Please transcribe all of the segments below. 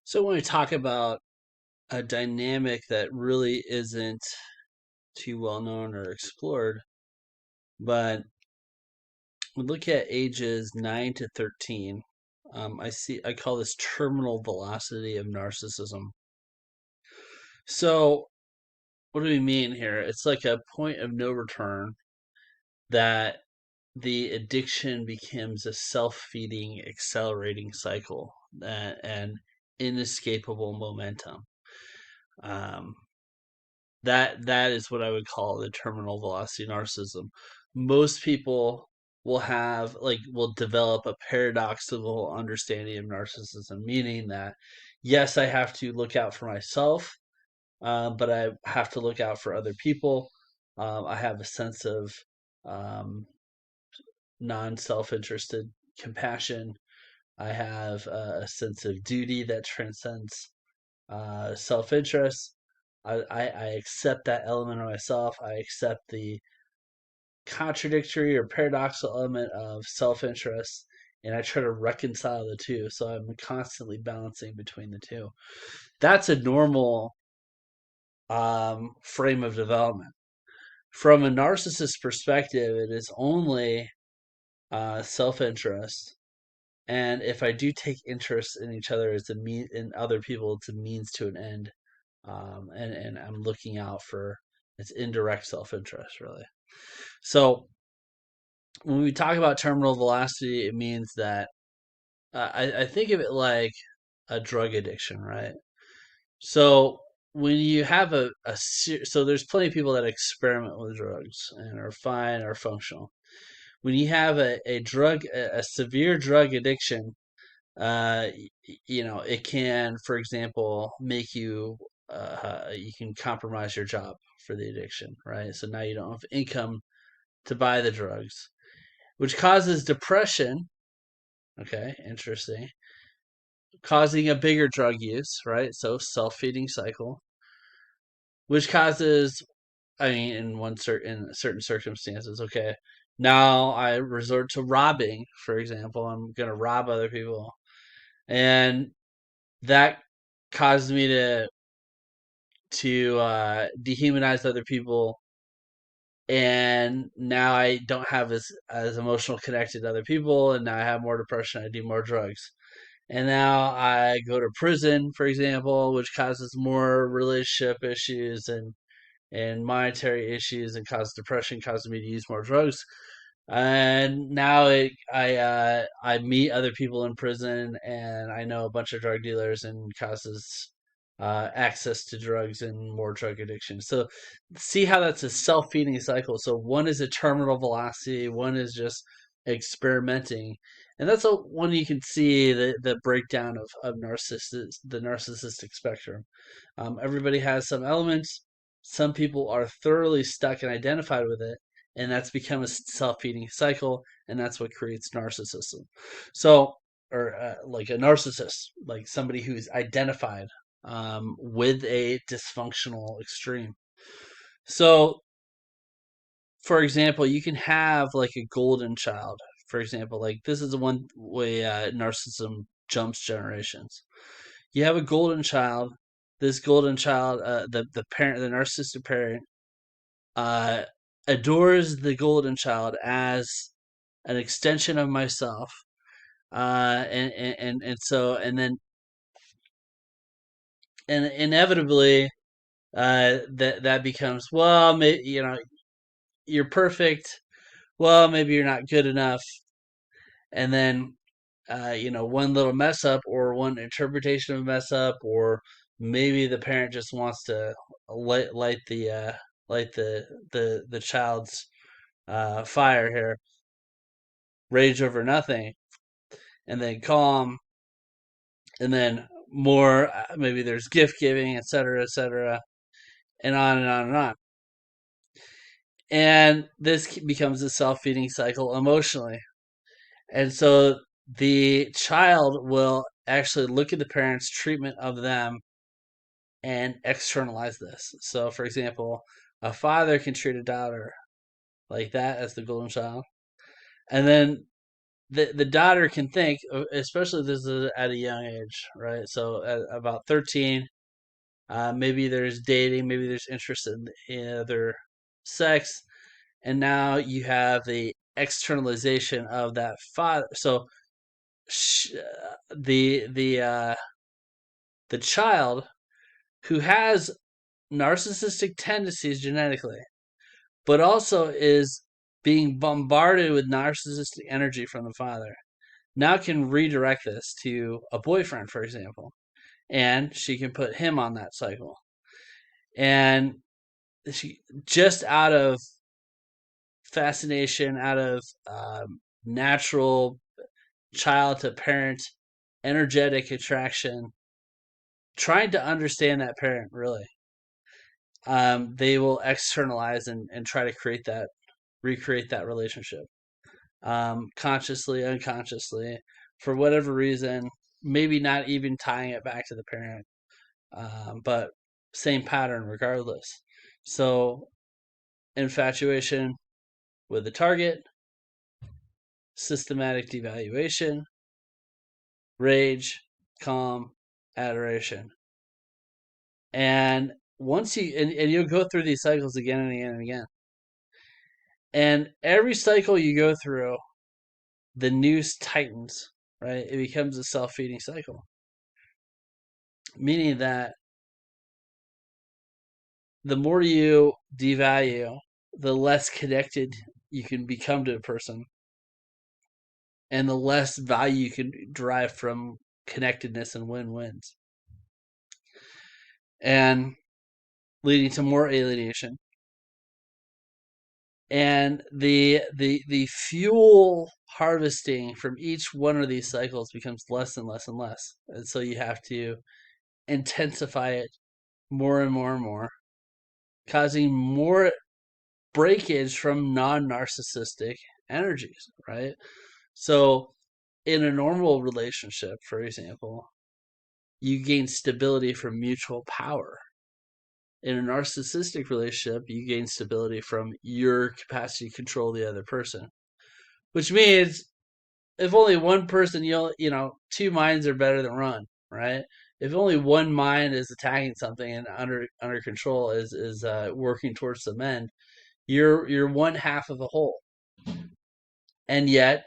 So when we talk about a dynamic that really isn't too well known or explored, but we look at ages 9 to 13. I call this terminal velocity of narcissism. So what do we mean here? It's like a point of no return that the addiction becomes a self-feeding, accelerating cycle and inescapable momentum. Um, that is what I would call the terminal velocity narcissism. Most people will develop a paradoxical understanding of narcissism, meaning that yes, I have to look out for myself, but I have to look out for other people. I have a sense of um, non-self-interested compassion. I have a sense of duty that transcends self-interest. I accept that element of myself. I accept the contradictory or paradoxical element of self-interest, and I try to reconcile the two. So I'm constantly balancing between the two. That's a normal frame of development. From a narcissist perspective, it is only self-interest, and if I do take interest in each other as in other people, it's a means to an end. And I'm looking out for its indirect self-interest, really. So when we talk about terminal velocity, it means that I think of it like a drug addiction, right? So when you have so there's plenty of people that experiment with drugs and are fine or functional. When you have a severe drug addiction, uh, it can, for example, make you can compromise your job for the addiction, right? So now you don't have income to buy the drugs, which causes depression. Okay, interesting. Causing a bigger drug use, right? So self-feeding cycle, which causes, I mean, in certain circumstances, okay. Now I resort to robbing, for example. I'm gonna rob other people, and that causes me to dehumanize other people, and now I don't have as emotional connected to other people, and now I have more depression. I do more drugs, and now I go to prison, for example, which causes more relationship issues and monetary issues, and causes depression, causes me to use more drugs. And now I meet other people in prison, and I know a bunch of drug dealers, and causes access to drugs and more drug addiction. So see how that's a self feeding cycle. So one is a terminal velocity, one is just experimenting, and that's one you can see the breakdown of the narcissistic spectrum. Everybody has some elements. Some people are thoroughly stuck and identified with it, and that's become a self-feeding cycle, and that's what creates narcissism. So, or like a narcissist, like somebody who's identified with a dysfunctional extreme. So, for example, you can have like a golden child. For example, like this is the one way narcissism jumps generations. You have a golden child. This golden child, the parent, the narcissistic parent, uh, adores the golden child as an extension of myself, and so and inevitably that becomes, well, you're perfect. Well, maybe you're not good enough, and then one little mess up or one interpretation of a mess up, or maybe the parent just wants to light the child's fire here, rage over nothing, and then calm, and then more. Maybe there's gift giving, etc., and on and on and on. And this becomes a self feeding cycle emotionally. And so the child will actually look at the parents' treatment of them and externalize this. So, for example, a father can treat a daughter like that as the golden child, and then the daughter can think, especially this is at a young age, right? So at about 13, maybe there's dating, maybe there's interest in other sex, and now you have the externalization of that father. So the child who has narcissistic tendencies genetically, but also is being bombarded with narcissistic energy from the father, now can redirect this to a boyfriend, for example, and she can put him on that cycle. And she, just out of fascination, out of natural child to parent energetic attraction, trying to understand that parent really, they will externalize and try to recreate that relationship, consciously, unconsciously, for whatever reason, maybe not even tying it back to the parent, but same pattern regardless. So infatuation with the target, systematic devaluation, rage, calm, adoration. And once and you'll go through these cycles again and again and again. And every cycle you go through, the noose tightens, right? It becomes a self-feeding cycle. Meaning that the more you devalue, the less connected you can become to a person, and the less value you can derive from connectedness and win-wins. And leading to more alienation. And the fuel harvesting from each one of these cycles becomes less and less and less. And so you have to intensify it more and more and more, causing more breakage from non-narcissistic energies, right? So in a normal relationship, for example, you gain stability from mutual power. In a narcissistic relationship, you gain stability from your capacity to control the other person, which means if only one person, two minds are better than one, right? If only one mind is attacking something and under control is working towards some end, you're one half of the whole, and yet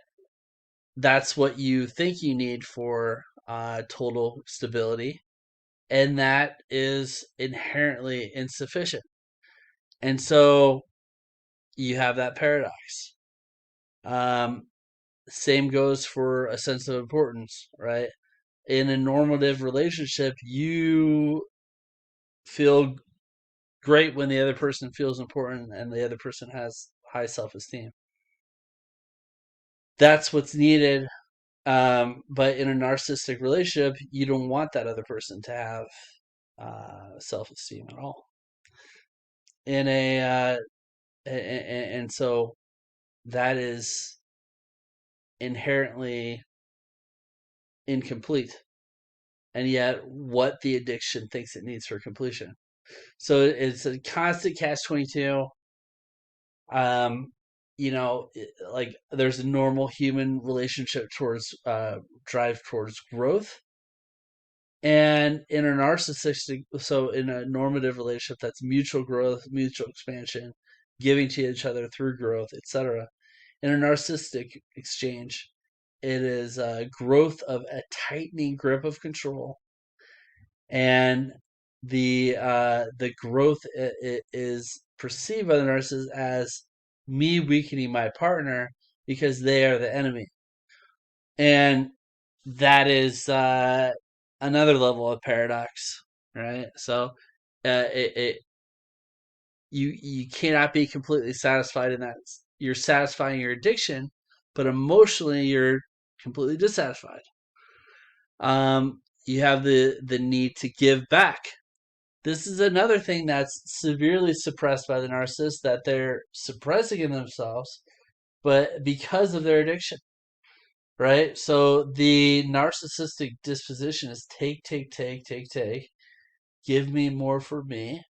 that's what you think you need for total stability, and that is inherently insufficient. And so you have that paradox. Um, Same goes for a sense of importance, right? In a normative relationship, you feel great when the other person feels important and the other person has high self-esteem. That's what's needed. But in a narcissistic relationship, you don't want that other person to have self-esteem at all. In and so that is inherently incomplete, and yet what the addiction thinks it needs for completion. So it's a constant catch-22. Um, like there's a normal human relationship towards drive towards growth, and in a narcissistic, so in a normative relationship, that's mutual growth, mutual expansion, giving to each other through growth, etc. In a narcissistic exchange, it is growth of a tightening grip of control, and the growth is perceived by the narcissist as me weakening my partner because they are the enemy, and that is another level of paradox, right? So you cannot be completely satisfied in that you're satisfying your addiction, but emotionally you're completely dissatisfied. You have the need to give back. This is another thing that's severely suppressed by the narcissist, that they're suppressing in themselves, but because of their addiction, right? So the narcissistic disposition is take, take, take, take, take, give me more for me.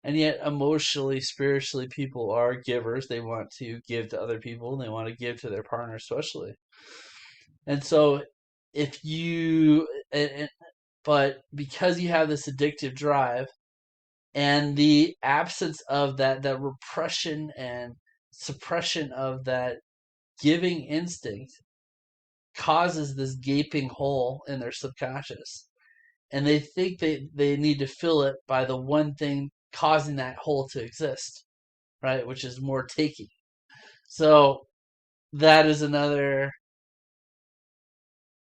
And yet, emotionally, spiritually, people are givers. They want to give to other people, and they want to give to their partner, especially. And so if you, but because you have this addictive drive and the absence of that repression and suppression of that giving instinct causes this gaping hole in their subconscious. And they think they need to fill it by the one thing causing that hole to exist, right? Which is more taking. So that is another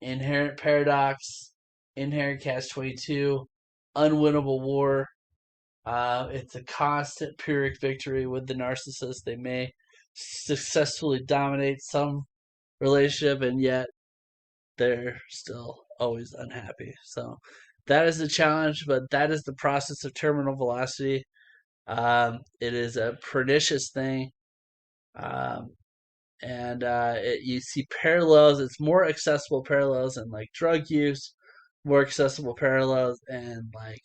inherent paradox, inherent catch 22, unwinnable war. It's a constant Pyrrhic victory with the narcissist. They may successfully dominate some relationship, and yet they're still always unhappy. So that is the challenge, but that is the process of terminal velocity. It is a pernicious thing. Um, and you see parallels. It's more accessible parallels in like drug use, more accessible parallels and like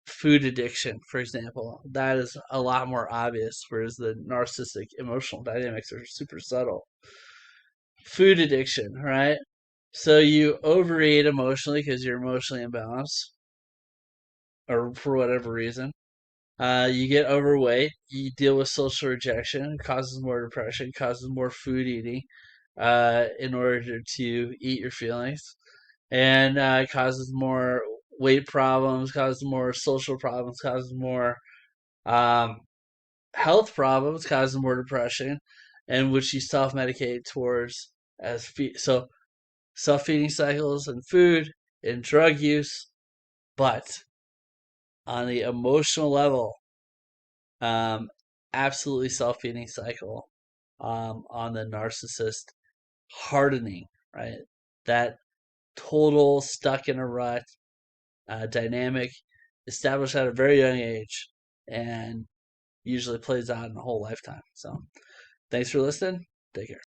food addiction, for example. That is a lot more obvious, whereas the narcissistic emotional dynamics are super subtle. Food addiction, right? So you overeat emotionally because you're emotionally imbalanced, or for whatever reason. You get overweight. You deal with social rejection. It causes more depression. Causes more food eating, in order to eat your feelings, and it causes more weight problems. Causes more social problems. Causes more um, health problems. Causes more depression, and which you self medicate towards as so self feeding cycles and food and drug use, but on the emotional level, um, absolutely self feeding cycle, on the narcissist hardening, right? That total stuck in a rut dynamic established at a very young age and usually plays out in a whole lifetime. So, thanks for listening. Take care.